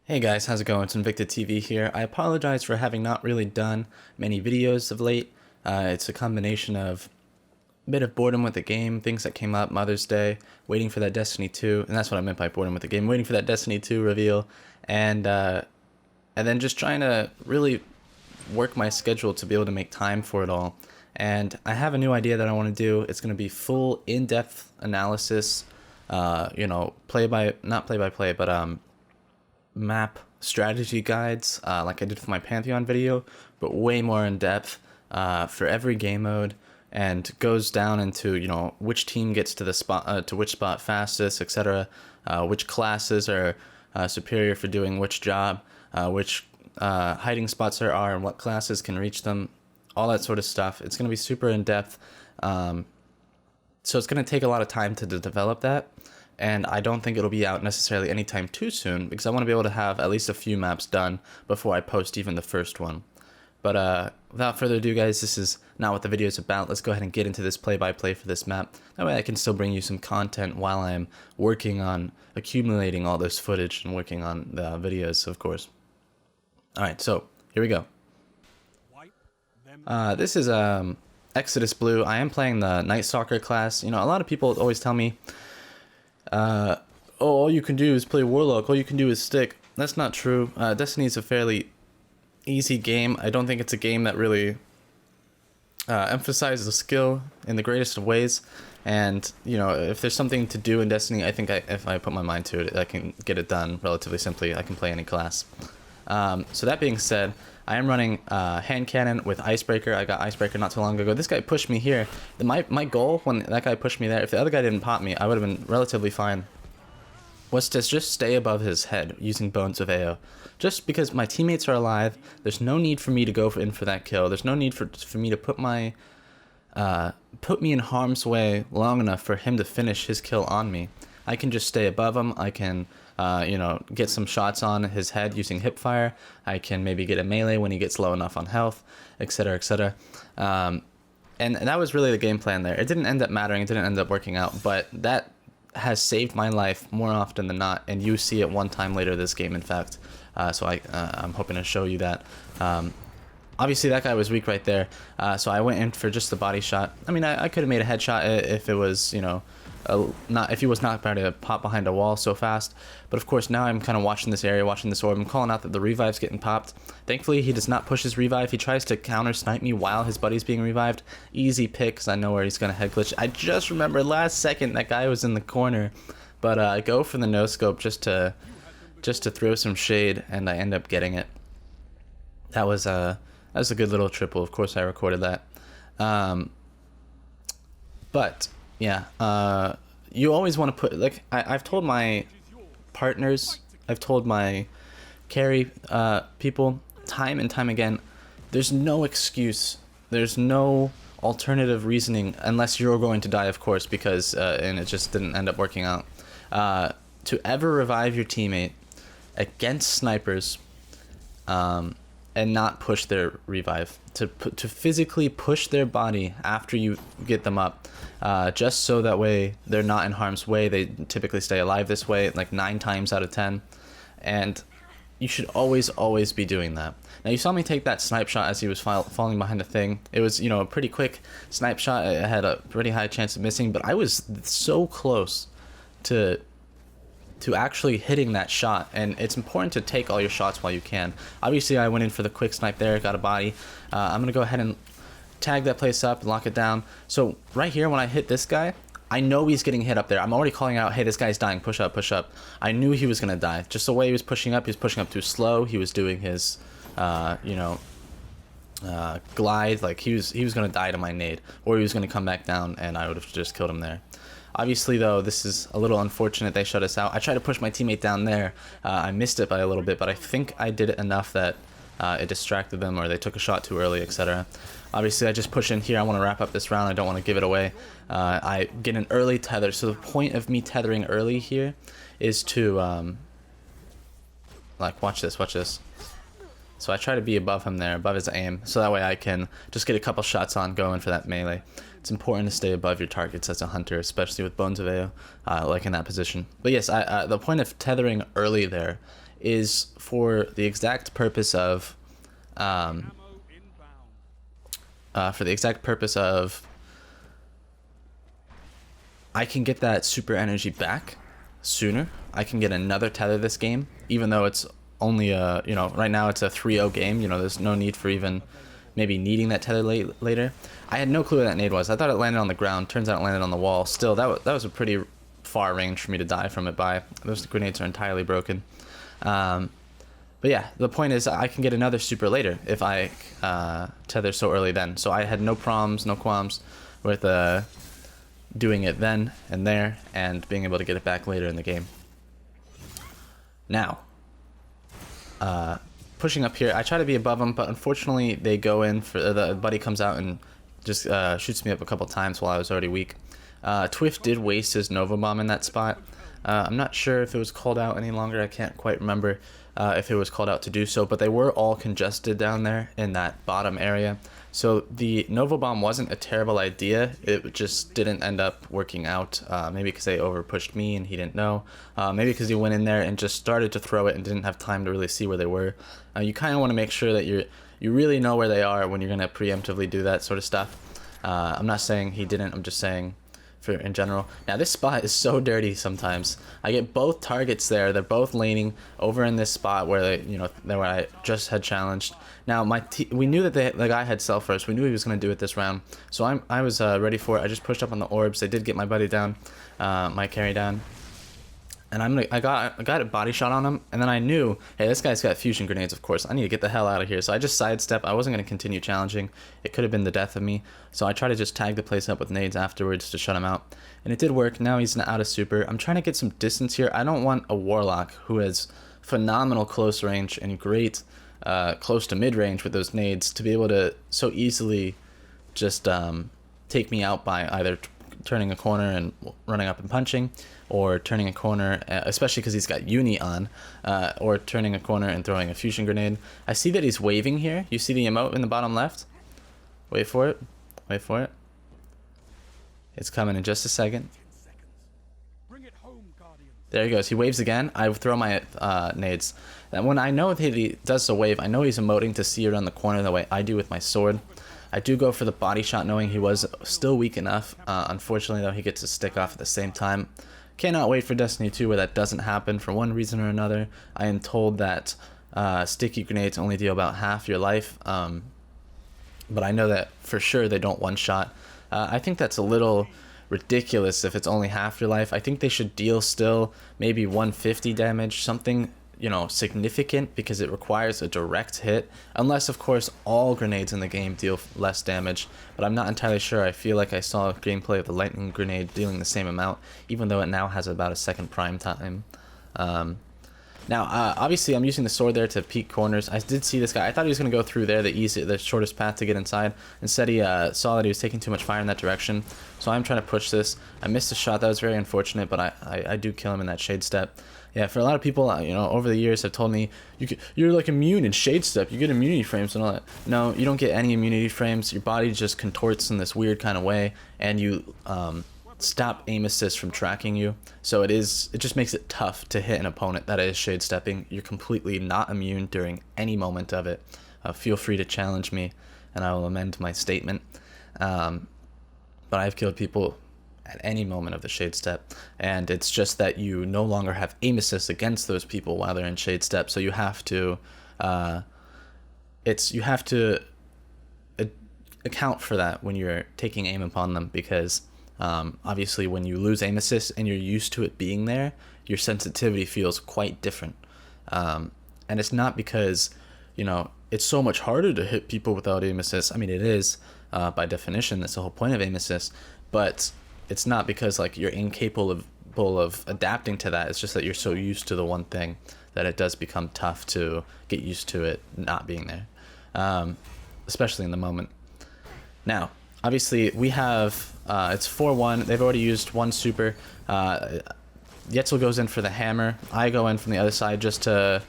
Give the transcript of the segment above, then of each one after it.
Hey guys, how's it going? It's Invicta TV here. I apologize for having not really done many videos of late. It's a combination of a bit of boredom with the game, things that came up, Mother's Day, waiting for that Destiny 2, and that's what I meant by boredom with the game, waiting for that Destiny 2 reveal, and then just trying to really work my schedule to be able to make time for it all. And I have a new idea that I want to do. It's going to be full in-depth analysis, not play by play, but map strategy guides like I did for my Pantheon video, but way more in depth for every game mode, and goes down into which team gets to the spot to which spot fastest, etc. Which classes are superior for doing which job, which hiding spots there are, and what classes can reach them, all that sort of stuff. It's going to be super in depth, so it's going to take a lot of time to develop that. And I don't think it'll be out necessarily anytime too soon, because I want to be able to have at least a few maps done before I post even the first one. But without further ado, guys, this is not what the video is about. Let's go ahead and get into this play-by-play for this map. That way I can still bring you some content while I'm working on accumulating all this footage and working on the videos, of course. Alright, so here we go. This is Exodus Blue. I am playing the Night Stalker class. A lot of people always tell me, all you can do is play Warlock, all you can do is stick. That's not true. Destiny is a fairly easy game. I don't think it's a game that really emphasizes skill in the greatest of ways. And, if there's something to do in Destiny, I think if I put my mind to it, I can get it done relatively simply. I can play any class. So that being said, I am running hand cannon with icebreaker. I got icebreaker not too long ago. This guy pushed me here. My goal when that guy pushed me there, if the other guy didn't pop me, I would have been relatively fine, was to just stay above his head using Bones of AO. Just because my teammates are alive, there's no need for me to go in for that kill. There's no need for me to put me in harm's way long enough for him to finish his kill on me. I can just stay above him. I can get some shots on his head using hipfire. I can maybe get a melee when he gets low enough on health, etc., etc. And that was really the game plan there. It didn't end up mattering. It didn't end up working out, but that has saved my life more often than not, and you see it one time later this game, in fact. So I'm hoping to show you that. Obviously, that guy was weak right there, so I went in for just the body shot. I mean, I could have made a headshot if it was, if he was not about to pop behind a wall so fast. But of course, now I'm kind of watching this area, watching this orb. I'm calling out that the revive's getting popped. Thankfully, he does not push his revive. He tries to counter snipe me while his buddy's being revived. Easy pick, because I know where he's going to head glitch. I just remembered last second that guy was in the corner. But I go for the no scope just to throw some shade, and I end up getting it. That was a good little triple. Of course, I recorded that. But yeah, you always want to put, I've told my partners, I've told my carry people time and time again, there's no excuse, there's no alternative reasoning, unless you're going to die, of course, because and it just didn't end up working out, to ever revive your teammate against snipers and not push their revive, to physically push their body after you get them up, just so that way they're not in harm's way. They typically stay alive this way, like 9 times out of 10, and you should always be doing that. Now, you saw me take that snipe shot as he was falling behind a thing. It was, a pretty quick snipe shot. I had a pretty high chance of missing, but I was so close to actually hitting that shot, and it's important to take all your shots while you can. Obviously, I went in for the quick snipe there, got a body. I'm gonna go ahead and tag that place up and lock it down. So right here, when I hit this guy, I know he's getting hit up there. I'm already calling out, hey, this guy's dying, push up, push up. I knew he was gonna die. Just the way he was pushing up too slow. He was doing his, glide, like he was gonna die to my nade, or he was gonna come back down, and I would have just killed him there. Obviously, though, this is a little unfortunate. They shut us out. I tried to push my teammate down there. I missed it by a little bit, but I think I did it enough that it distracted them, or they took a shot too early, etc. Obviously, I just push in here. I want to wrap up this round. I don't want to give it away. I get an early tether. So the point of me tethering early here is to, watch this. So I try to be above him there, above his aim, so that way I can just get a couple shots on going for that melee. It's important to stay above your targets as a hunter, especially with Bones of AO, like in that position. But yes, the point of tethering early there is for the exact purpose of I can get that super energy back sooner. I can get another tether this game, even though it's only a, you know, right now it's a 3-0 game. You know, there's no need for even maybe needing that tether later. I had no clue where that nade was. I thought it landed on the ground. Turns out it landed on the wall. Still, that was a pretty far range for me to die from it by. Those grenades are entirely broken. But yeah, the point is I can get another super later if I tether so early then. So I had no qualms with doing it then and there and being able to get it back later in the game. Now, pushing up here, I try to be above them, but unfortunately they go in for the buddy comes out and just shoots me up a couple times while I was already weak. Twiff did waste his Nova Bomb in that spot. I'm not sure if it was called out any longer. I can't quite remember if it was called out to do so, but they were all congested down there in that bottom area. So the Nova Bomb wasn't a terrible idea. It just didn't end up working out. Maybe because they over pushed me and he didn't know. Maybe because he went in there and just started to throw it and didn't have time to really see where they were. You kind of want to make sure that you really know where they are when you're going to preemptively do that sort of stuff. I'm not saying he didn't. I'm just saying in general. Now this spot is so dirty sometimes. I get both targets there. They're both laning over in this spot where they, you know, where I just had challenged. Now we knew that the guy had self first. We knew he was going to do it this round. So I was ready for it. I just pushed up on the orbs. They did get my buddy down, my carry down. And I got a body shot on him, and then I knew, hey, this guy's got fusion grenades, of course. I need to get the hell out of here. So I just sidestep. I wasn't going to continue challenging. It could have been the death of me. So I tried to just tag the place up with nades afterwards to shut him out. And it did work. Now he's out of super. I'm trying to get some distance here. I don't want a Warlock who has phenomenal close range and great close to mid range with those nades to be able to so easily just take me out by either turning a corner and running up and punching, or turning a corner, especially because he's got uni on, or turning a corner and throwing a fusion grenade. I see that he's waving here. You see the emote in the bottom left? Wait for it. Wait for it. It's coming in just a second. There he goes. He waves again. I throw my nades. And when I know that he does the wave, I know he's emoting to see around the corner the way I do with my sword. I do go for the body shot knowing he was still weak enough. Unfortunately, though, he gets his stick off at the same time. Cannot wait for Destiny 2 where that doesn't happen for one reason or another. I am told that sticky grenades only deal about half your life. But I know that for sure they don't one-shot. I think that's a little ridiculous if it's only half your life. I think they should deal still maybe 150 damage, something, you know, significant, because it requires a direct hit, unless of course all grenades in the game deal less damage, but I'm not entirely sure. I feel like I saw a gameplay of the lightning grenade dealing the same amount, even though it now has about a second prime time. Now, obviously, I'm using the sword there to peek corners. I did see this guy. I thought he was going to go through there, the shortest path to get inside. Instead, he saw that he was taking too much fire in that direction. So I'm trying to push this. I missed a shot. That was very unfortunate, but I do kill him in that shade step. Yeah, for a lot of people, you know, over the years have told me, you're like immune in shade step. You get immunity frames and all that. No, you don't get any immunity frames. Your body just contorts in this weird kind of way, and you stop aim assist from tracking you. So it just makes it tough to hit an opponent that is shade stepping. You're completely not immune during any moment of it. Feel free to challenge me and I will amend my statement. But I've killed people at any moment of the shade step, and it's just that you no longer have aim assist against those people while they're in shade step. So you have to account for that when you're taking aim upon them, because obviously when you lose aim assist and you're used to it being there, your sensitivity feels quite different. And it's not because, you know, it's so much harder to hit people without aim assist. I mean, it is, by definition, that's the whole point of aim assist, but it's not because like you're incapable of adapting to that. It's just that you're so used to the one thing that it does become tough to get used to it not being there, especially in the moment. Now, obviously, we have, it's 4-1. They've already used one super. Yetzel goes in for the hammer. I go in from the other side just to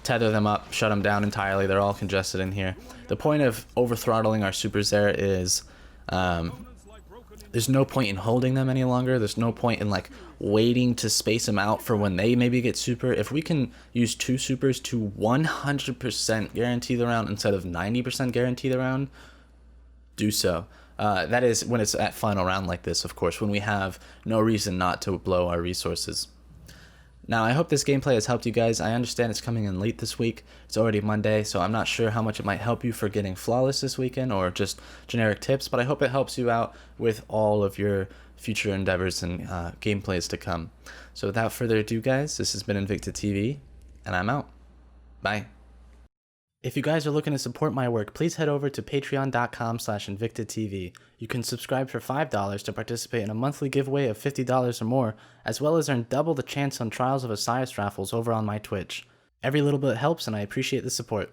tether them up, shut them down entirely. They're all congested in here. The point of over-throttling our supers there is there's no point in holding them any longer. There's no point in like waiting to space them out for when they maybe get super. If we can use 2 supers to 100% guarantee the round instead of 90% guarantee the round, do so. That is when it's at final round like this, of course, when we have no reason not to blow our resources. Now, I hope this gameplay has helped you guys. I understand it's coming in late this week. It's already Monday, so I'm not sure how much it might help you for getting flawless this weekend or just generic tips, but I hope it helps you out with all of your future endeavors and gameplays to come. So without further ado, guys, this has been Invicta TV, and I'm out. Bye. If you guys are looking to support my work, please head over to patreon.com/InvictaTV. You can subscribe for $5 to participate in a monthly giveaway of $50 or more, as well as earn double the chance on Trials of Osiris raffles over on my Twitch. Every little bit helps, and I appreciate the support.